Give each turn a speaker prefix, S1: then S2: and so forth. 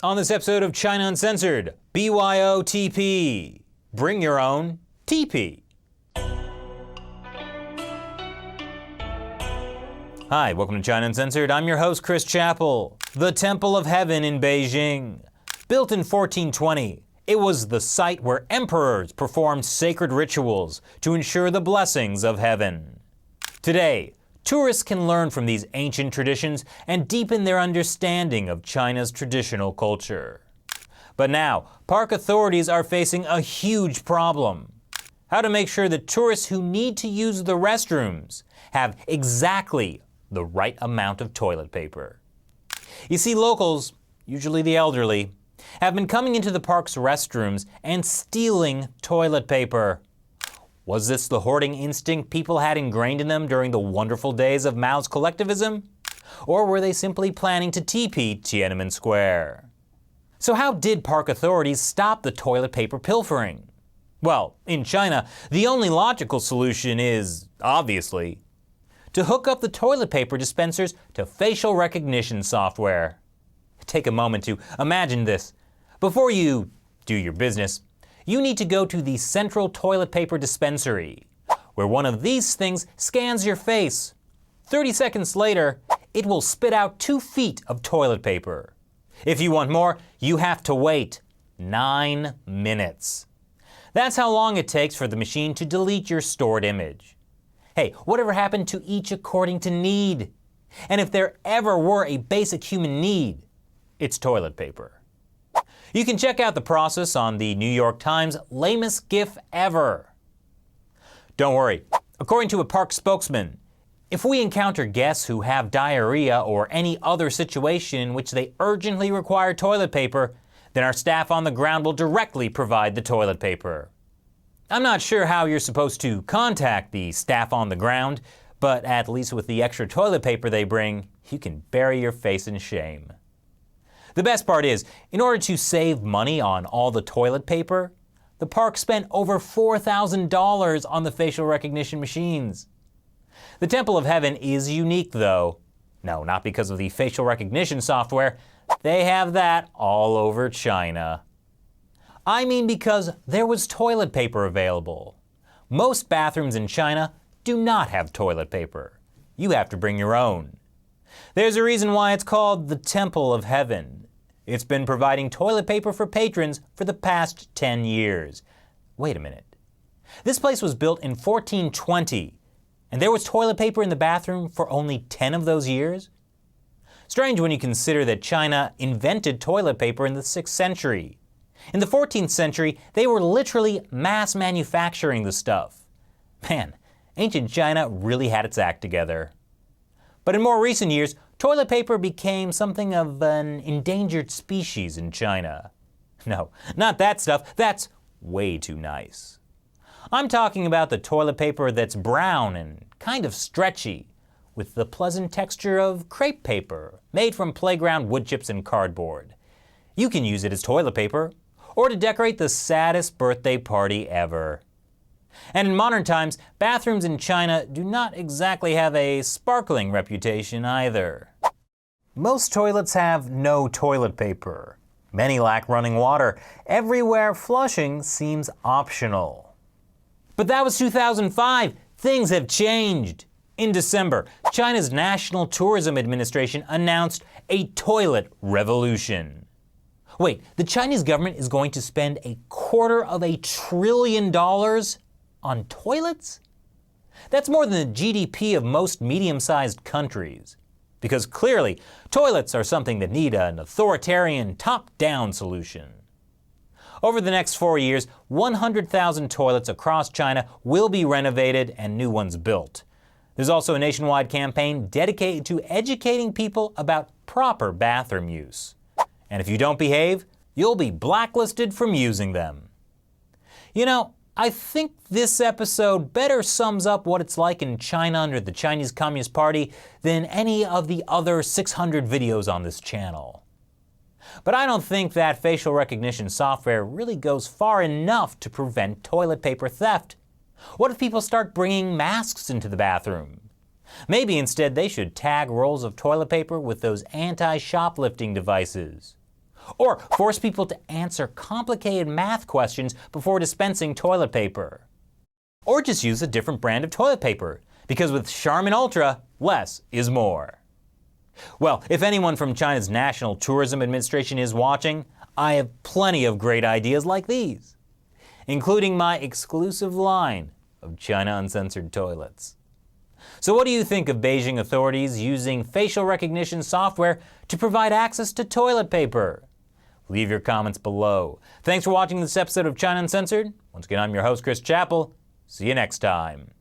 S1: On this episode of China Uncensored, BYOTP, bring your own TP. Hi, welcome to China Uncensored. I'm your host, Chris Chappell. The Temple of Heaven in Beijing. Built in 1420, it was the site where emperors performed sacred rituals to ensure the blessings of heaven. Today, tourists can learn from these ancient traditions and deepen their understanding of China's traditional culture. But now, park authorities are facing a huge problem: how to make sure that tourists who need to use the restrooms have exactly the right amount of toilet paper. You see, locals, usually the elderly, have been coming into the park's restrooms and stealing toilet paper. Was this the hoarding instinct people had ingrained in them during the wonderful days of Mao's collectivism? Or were they simply planning to TP Tiananmen Square? So how did park authorities stop the toilet paper pilfering? Well, in China, the only logical solution is, obviously, to hook up the toilet paper dispensers to facial recognition software. Take a moment to imagine this. Before you do your business, you need to go to the central toilet paper dispensary, where one of these things scans your face. 30 seconds later, it will spit out 2 feet of toilet paper. If you want more, you have to wait 9 minutes. That's how long it takes for the machine to delete your stored image. Hey, whatever happened to each according to need? And if there ever were a basic human need, it's toilet paper. You can check out the process on the New York Times lamest GIF ever. Don't worry, according to a park spokesman, if we encounter guests who have diarrhea or any other situation in which they urgently require toilet paper, then our staff on the ground will directly provide the toilet paper. I'm not sure how you're supposed to contact the staff on the ground, but at least with the extra toilet paper they bring, you can bury your face in shame. The best part is, in order to save money on all the toilet paper, the park spent over $4,000 on the facial recognition machines. The Temple of Heaven is unique though. No, not because of the facial recognition software. They have that all over China. I mean because there was toilet paper available. Most bathrooms in China do not have toilet paper. You have to bring your own. There's a reason why it's called the Temple of Heaven. It's been providing toilet paper for patrons for the past 10 years. Wait a minute. This place was built in 1420, and there was toilet paper in the bathroom for only 10 of those years? Strange when you consider that China invented toilet paper in the 6th century. In the 14th century, they were literally mass manufacturing the stuff. Man, ancient China really had its act together. But in more recent years, toilet paper became something of an endangered species in China. No, not that stuff. That's way too nice. I'm talking about the toilet paper that's brown and kind of stretchy, with the pleasant texture of crepe paper, made from playground wood chips and cardboard. You can use it as toilet paper, or to decorate the saddest birthday party ever. And in modern times, bathrooms in China do not exactly have a sparkling reputation either. Most toilets have no toilet paper. Many lack running water. Everywhere flushing seems optional. But that was 2005. Things have changed. In December, China's National Tourism Administration announced a toilet revolution. Wait, the Chinese government is going to spend $250 billion on toilets? That's more than the GDP of most medium-sized countries. Because clearly, toilets are something that need an authoritarian, top-down solution. Over the next 4 years, 100,000 toilets across China will be renovated and new ones built. There's also a nationwide campaign dedicated to educating people about proper bathroom use. And if you don't behave, you'll be blacklisted from using them. You know, I think this episode better sums up what it's like in China under the Chinese Communist Party than any of the other 600 videos on this channel. But I don't think that facial recognition software really goes far enough to prevent toilet paper theft. What if people start bringing masks into the bathroom? Maybe instead they should tag rolls of toilet paper with those anti-shoplifting devices. Or force people to answer complicated math questions before dispensing toilet paper. Or just use a different brand of toilet paper, because with Charmin Ultra, less is more. Well, if anyone from China's National Tourism Administration is watching, I have plenty of great ideas like these, including my exclusive line of China Uncensored toilets. So what do you think of Beijing authorities using facial recognition software to provide access to toilet paper? Leave your comments below. Thanks for watching this episode of China Uncensored. Once again, I'm your host, Chris Chappell. See you next time.